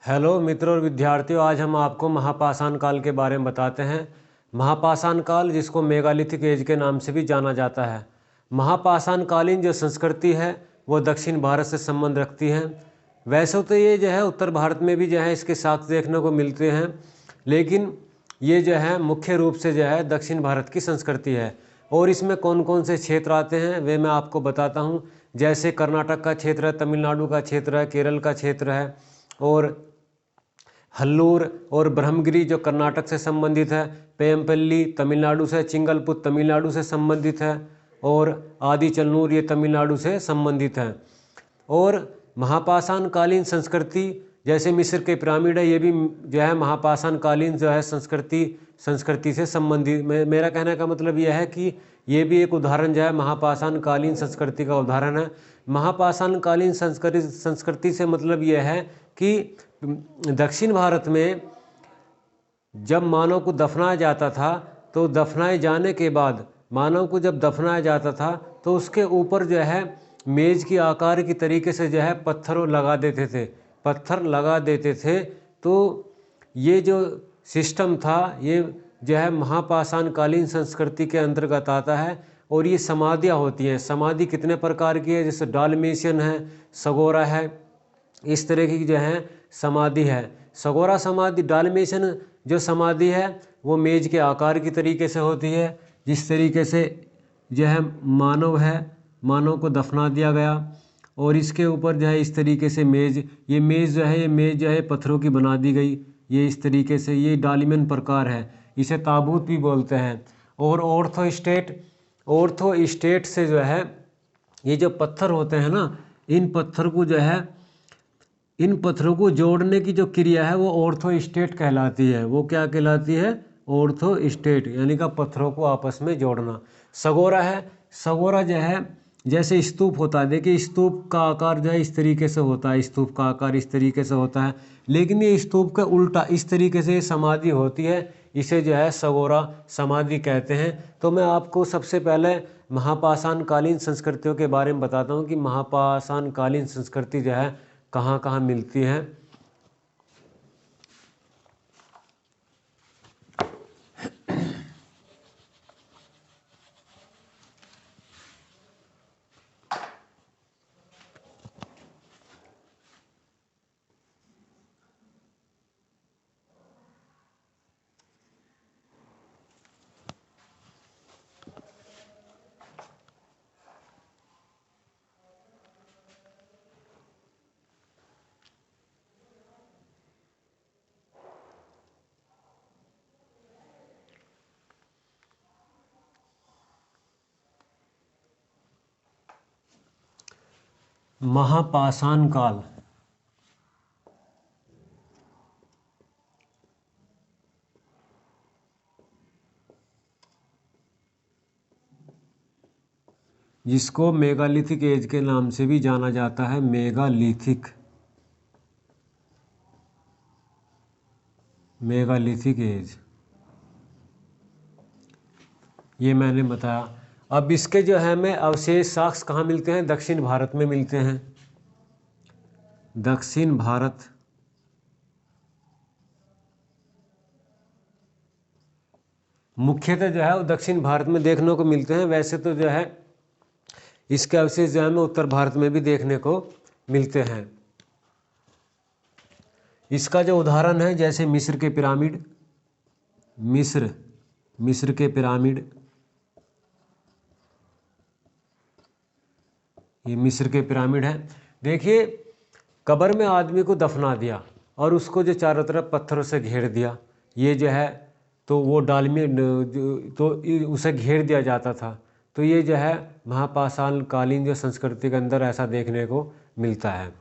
Hello मित्रों और विद्यार्थियों, आज हम आपको महापाषाण काल के बारे में बताते हैं। महापाषाण काल, जिसको मेगालिथिक एज के नाम से भी जाना जाता है। महापाषाण कालीन जो संस्कृति है वो दक्षिण भारत से संबंध रखती है। वैसे तो ये जो है उत्तर भारत में भी जो है इसके साक्ष्य देखने को मिलते हैं, लेकिन ये जो है मुख्य रूप से जो है दक्षिण भारत की संस्कृति है। और इसमें कौन कौन से क्षेत्र आते हैं वे मैं आपको बताता हूँ। जैसे कर्नाटक का क्षेत्र है, तमिलनाडु का क्षेत्र है, केरल का क्षेत्र है, और हल्लूर और ब्रह्मगिरी जो कर्नाटक से संबंधित है, पेयमपल्ली तमिलनाडु से, चिंगलपुत तमिलनाडु से संबंधित है, और आदिचलनूर ये तमिलनाडु से संबंधित है। और महापाषाण कालीन संस्कृति जैसे मिस्र के पिरामिड है, ये भी जो है महापाषाण कालीन जो है संस्कृति से संबंधित। मेरा कहने का मतलब यह है कि ये भी एक उदाहरण जो है महापाषाण कालीन संस्कृति का उदाहरण है। महापाषाण कालीन संस्कृति से मतलब यह है कि दक्षिण भारत में जब मानव को दफनाया जाता था, तो दफनाए जाने के बाद मानव को जब दफनाया जाता था तो उसके ऊपर जो है मेज की आकार की तरीके से जो है पत्थर लगा देते थे। तो ये जो सिस्टम था ये जो है महापाषाण कालीन संस्कृति के अंतर्गत आता है। और ये समाधियाँ होती हैं। समाधि कितने प्रकार की है, जैसे डालमेशियन है, सगोरा है, इस तरह की जो है समाधि है। सगोरा समाधि, डालमेशियन जो समाधि है वो मेज के आकार की तरीके से होती है। जिस तरीके से जो है मानव को दफना दिया गया और इसके ऊपर जो है इस तरीके से ये मेज जो है पत्थरों की बना दी गई। ये इस तरीके से ये डालमेशियन प्रकार है, इसे ताबूत भी बोलते हैं। और ऑर्थो स्टेट से जो है ये जो पत्थर होते हैं ना, इन पत्थरों को जोड़ने की जो क्रिया है वो ऑर्थो स्टेट कहलाती है। वो क्या कहलाती है? ऑर्थो स्टेट, यानी कि पत्थरों को आपस में जोड़ना। सगोरा है, सगोरा जो है जैसे स्तूप होता है। देखिए स्तूप का आकार जो है इस तरीके से होता है, स्तूप का आकार इस तरीके से होता है, लेकिन ये स्तूप का उल्टा इस तरीके से समाधि होती है। इसे जो है सगोरा समाधि कहते हैं। तो मैं आपको सबसे पहले महापाषाण कालीन संस्कृतियों के बारे में बताता हूँ कि महापाषाण कालीन संस्कृति जो है कहाँ कहाँ मिलती है। महापाषाण काल जिसको मेगालिथिक एज के नाम से भी जाना जाता है। मेगालिथिक एज, ये मैंने बताया। अब इसके जो है में अवशेष साक्ष्य कहाँ मिलते हैं? दक्षिण भारत में मिलते हैं। दक्षिण भारत मुख्यतः जो है वो दक्षिण भारत में देखने को मिलते हैं। वैसे तो जो है इसके अवशेष जो है उत्तर भारत में भी देखने को मिलते हैं। इसका जो उदाहरण है जैसे मिस्र के पिरामिड, मिस्र के पिरामिड, ये मिस्र के पिरामिड है। देखिए कब्र में आदमी को दफना दिया और उसको जो चारों तरफ पत्थरों से घेर दिया, ये जो है तो वो तो उसे घेर दिया जाता था। तो ये जो है महापाषाण कालीन जो संस्कृति के अंदर ऐसा देखने को मिलता है।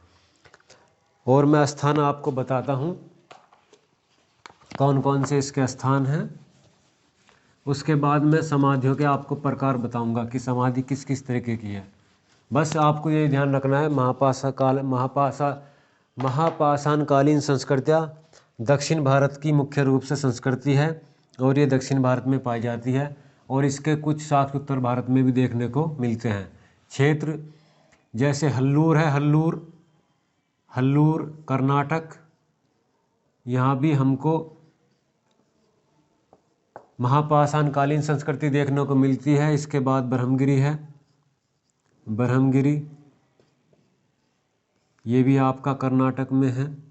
और मैं स्थान आपको बताता हूँ कौन कौन से इसके स्थान हैं। उसके बाद मैं समाधियों के आपको प्रकार बताऊंगा कि समाधि किस किस तरीके की है। बस आपको ये ध्यान रखना है, महापाषाण कालीन संस्कृतियाँ दक्षिण भारत की मुख्य रूप से संस्कृति है और ये दक्षिण भारत में पाई जाती है। और इसके कुछ साक्ष्य उत्तर भारत में भी देखने को मिलते हैं। क्षेत्र जैसे हल्लूर है, हल्लूर कर्नाटक, यहाँ भी हमको महापाषाणकालीन संस्कृति देखने को मिलती है। इसके बाद ब्रह्मगिरी है, ब्रह्मगिरी ये भी आपका कर्नाटक में है।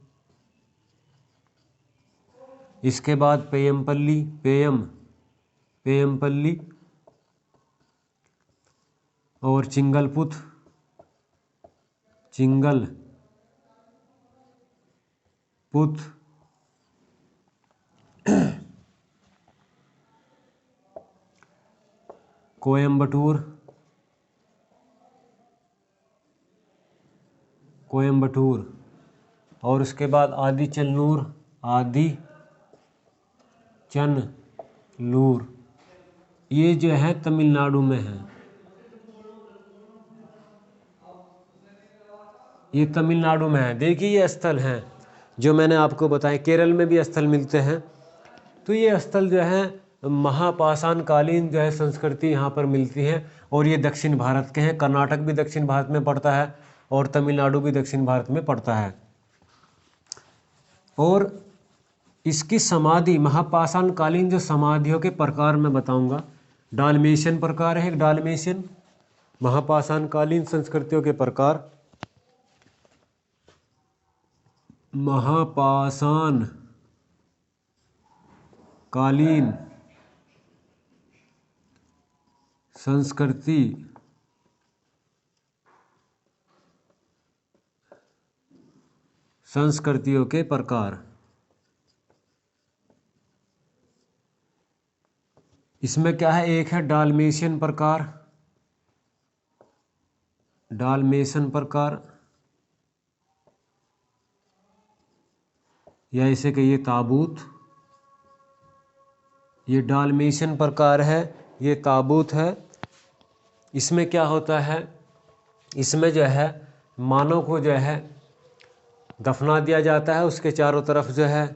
इसके बाद पेयमपल्ली, पेयमपल्ली और चिंगलपुत, कोयम्बटूर, और उसके बाद आदिचनलूर, ये जो है तमिलनाडु में है। ये तमिलनाडु में है। देखिए ये स्थल हैं जो मैंने आपको बताए। केरल में भी स्थल मिलते हैं। तो ये स्थल जो है महापाषाणकालीन जो है संस्कृति यहाँ पर मिलती है। और ये दक्षिण भारत के हैं। कर्नाटक भी दक्षिण भारत में पड़ता है और तमिलनाडु भी दक्षिण भारत में पड़ता है। और इसकी समाधि, महापाषाणकालीन जो समाधियों के प्रकार मैं बताऊंगा। डालमेशियन प्रकार है, एक डालमेशियन महापाषाणकालीन संस्कृतियों के प्रकार। महापाषाणकालीन संस्कृतियों के प्रकार। इसमें क्या है, एक है डालमेशियन प्रकार, या इसे कहिए ताबूत। ये डालमेशियन प्रकार है, ये ताबूत है। इसमें क्या होता है, इसमें जो है मानव को जो है दफना दिया जाता है। उसके चारों तरफ जो है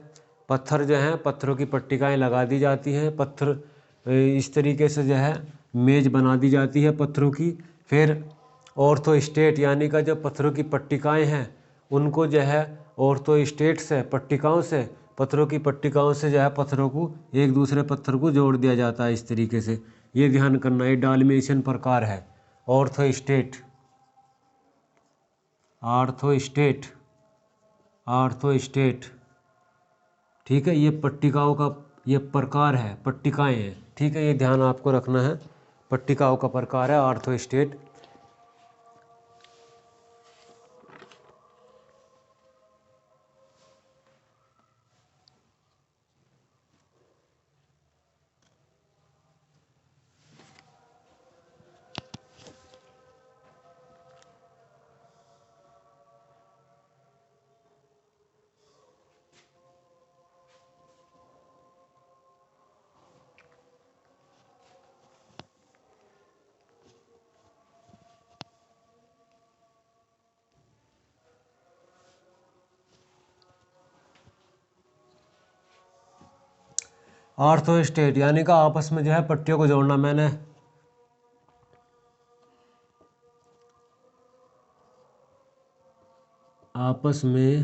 पत्थर जो हैं, पत्थरों की पट्टिकाएं लगा दी जाती हैं। पत्थर इस तरीके से जो है मेज बना दी जाती है पत्थरों की। फिर ऑर्थो स्टेट यानी का जो पत्थरों की पट्टिकाएं हैं उनको जो है ऑर्थो स्टेट से, पट्टिकाओं से, पत्थरों की पट्टिकाओं से जो है पत्थरों को एक दूसरे पत्थर को जोड़ दिया जाता है इस तरीके से। ये ध्यान करना, ये डालमेशियन प्रकार है। ऑर्थो स्टेट, आर्थो स्टेट, ठीक है। ये पट्टिकाओं का ये प्रकार है, पट्टिकाएं हैं, ठीक है। ये ध्यान आपको रखना है, पट्टिकाओं का प्रकार है आर्थो स्टेट। आर्थो स्टेट यानी का आपस में जो है पट्टियों को जोड़ना। मैंने आपस में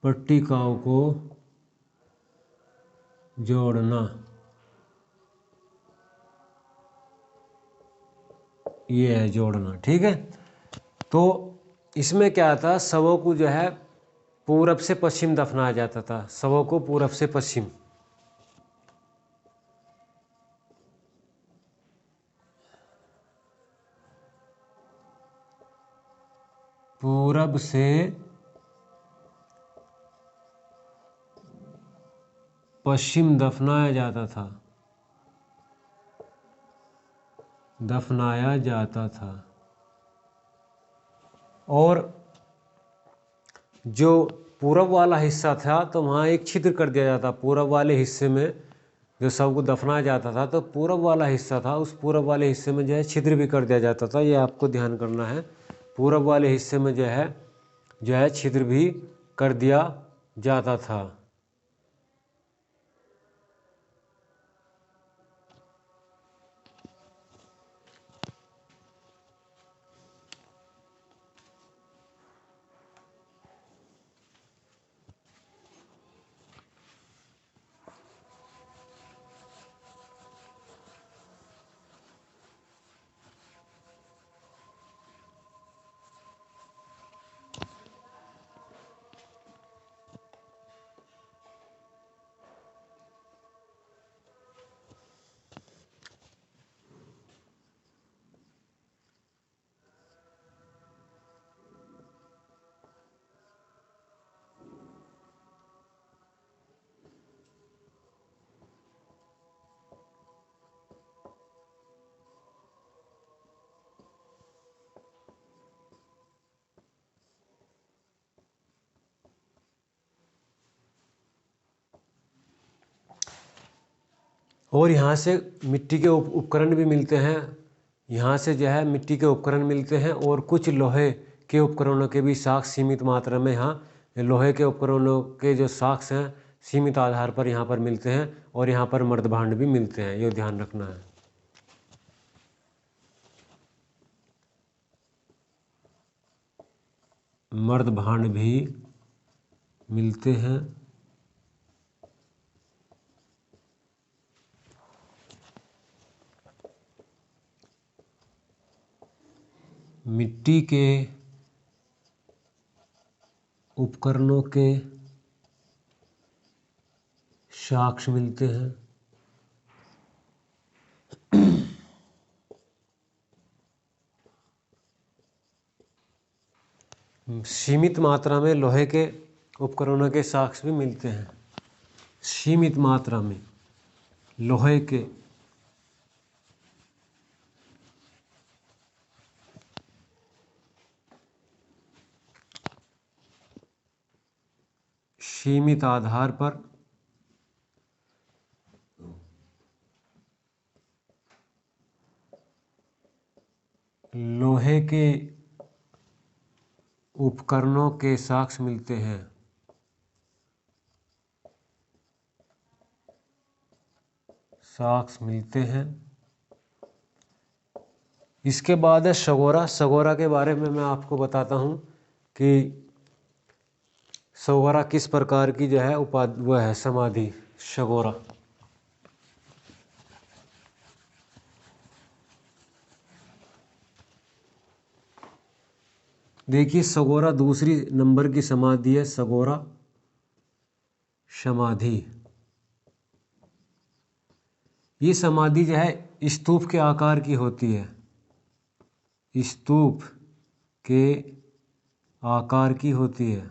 पट्टिकाओं को जोड़ना, ये है जोड़ना, ठीक है। तो इसमें क्या था, शवों को जो है पूरब से पश्चिम दफनाया जाता था, शवों को पूरब से पश्चिम। पूरब से पश्चिम दफनाया जाता था। और जो पूरब वाला हिस्सा था तो वहाँ एक छिद्र कर दिया जाता। पूरब वाले हिस्से में जो शव को दफनाया जाता था तो पूरब वाला हिस्सा था, उस पूरब वाले हिस्से में जो है छिद्र भी कर दिया जाता था। ये आपको ध्यान करना है, पूरब वाले हिस्से में जो है छिद्र भी कर दिया जाता था। और यहाँ से मिट्टी के उपकरण भी मिलते हैं। यहाँ से जो है मिट्टी के उपकरण मिलते हैं और कुछ लोहे के उपकरणों के भी साक्ष्य सीमित मात्रा में यहाँ लोहे के उपकरणों के जो साक्ष्य हैं सीमित आधार पर यहाँ पर मिलते हैं और यहाँ पर मर्दभांड भी मिलते हैं, ये ध्यान रखना है। मर्दभांड भी मिलते हैं। मिट्टी के उपकरणों के साक्ष्य मिलते हैं। सीमित मात्रा में लोहे के उपकरणों के साक्ष्य भी मिलते हैं। सीमित मात्रा में लोहे के सीमित आधार पर लोहे के उपकरणों के साक्ष्य मिलते हैं। साक्ष्य मिलते हैं। इसके बाद है सगोरा। सगोरा के बारे में मैं आपको बताता हूँ कि सगोरा किस प्रकार की जो है वह है समाधि सगोरा। देखिए सगोरा दूसरी नंबर की समाधि है, सगोरा समाधि। ये समाधि जो है स्तूप के आकार की होती है। स्तूप के आकार की होती है।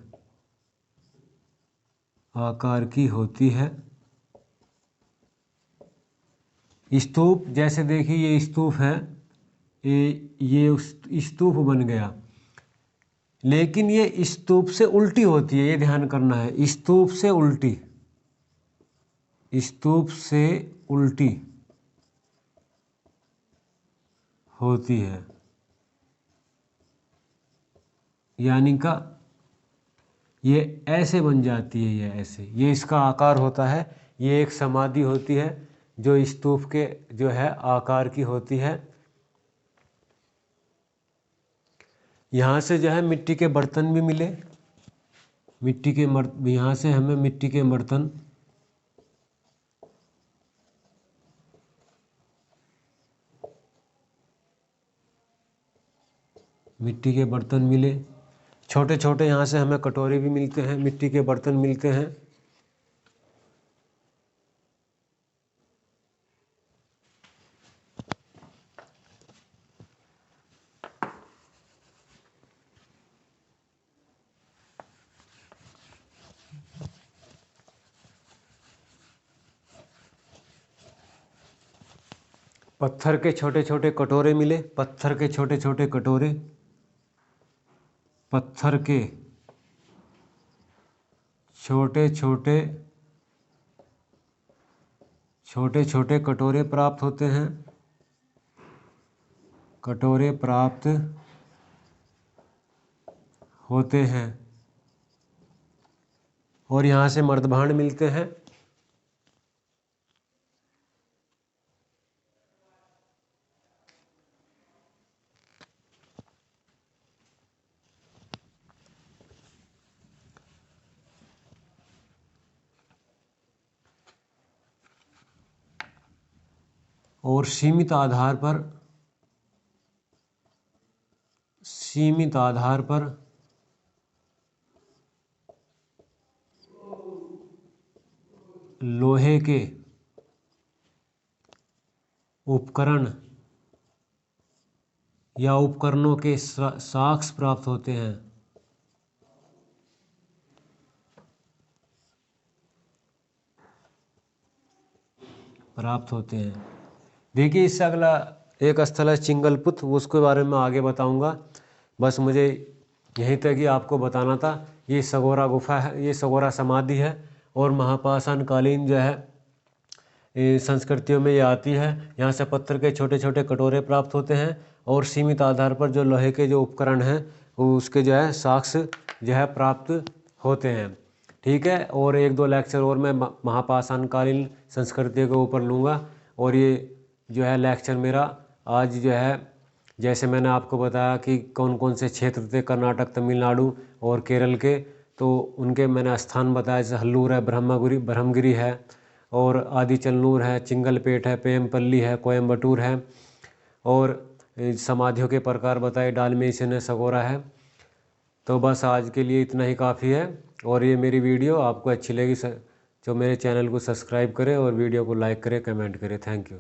आकार की होती है। स्तूप जैसे देखिए ये स्तूप है, ये स्तूप बन गया, लेकिन ये स्तूप से उल्टी होती है, ये ध्यान करना है। स्तूप से उल्टी, स्तूप से उल्टी होती है, यानी का ये ऐसे बन जाती है, ये ऐसे, ये इसका आकार होता है। ये एक समाधि होती है जो स्तूप के जो है आकार की होती है। यहाँ से जो है मिट्टी के बर्तन भी मिले। मिट्टी के यहाँ से हमें मिट्टी के बर्तन मिले। छोटे छोटे यहाँ से हमें कटोरे भी मिलते हैं, मिट्टी के बर्तन मिलते हैं। पत्थर के छोटे छोटे कटोरे मिले। पत्थर के छोटे छोटे कटोरे, पत्थर के छोटे छोटे कटोरे प्राप्त होते हैं। कटोरे प्राप्त होते हैं और यहाँ से मर्दभांड मिलते हैं। और सीमित आधार पर लोहे के उपकरण या उपकरणों के साक्ष्य प्राप्त होते हैं। देखिए इससे अगला एक स्थल है चिंगलपुत, उसके बारे में आगे बताऊंगा। बस मुझे यहीं तक ही आपको बताना था। ये सगोरा गुफा है, ये सगोरा समाधि है और महापाषाण कालीन जो है संस्कृतियों में ये आती है। यहाँ से पत्थर के छोटे छोटे कटोरे प्राप्त होते हैं और सीमित आधार पर जो लोहे के जो उपकरण हैं वो उसके जो है साक्ष जो है प्राप्त होते हैं। ठीक है, और 1-2 लेक्चर और मैं महापाषाणकालीन संस्कृतियों के ऊपर लूँगा। और ये जो है लेक्चर मेरा आज जो है, जैसे मैंने आपको बताया कि कौन कौन से क्षेत्र थे कर्नाटक, तमिलनाडु और केरल के, तो उनके मैंने स्थान बताया। जैसे हल्लूर है, ब्रह्मगिरी है और आदिचलनूर है, चिंगलपेट है, पेमपल्ली है, कोयम्बटूर है और समाधियों के प्रकार बताए, डालमेशन है, सगोरा है। तो बस आज के लिए इतना ही काफ़ी है। और ये मेरी वीडियो आपको अच्छी लगी जो मेरे चैनल को सब्सक्राइब करें और वीडियो को लाइक करें, कमेंट करें। Thank you.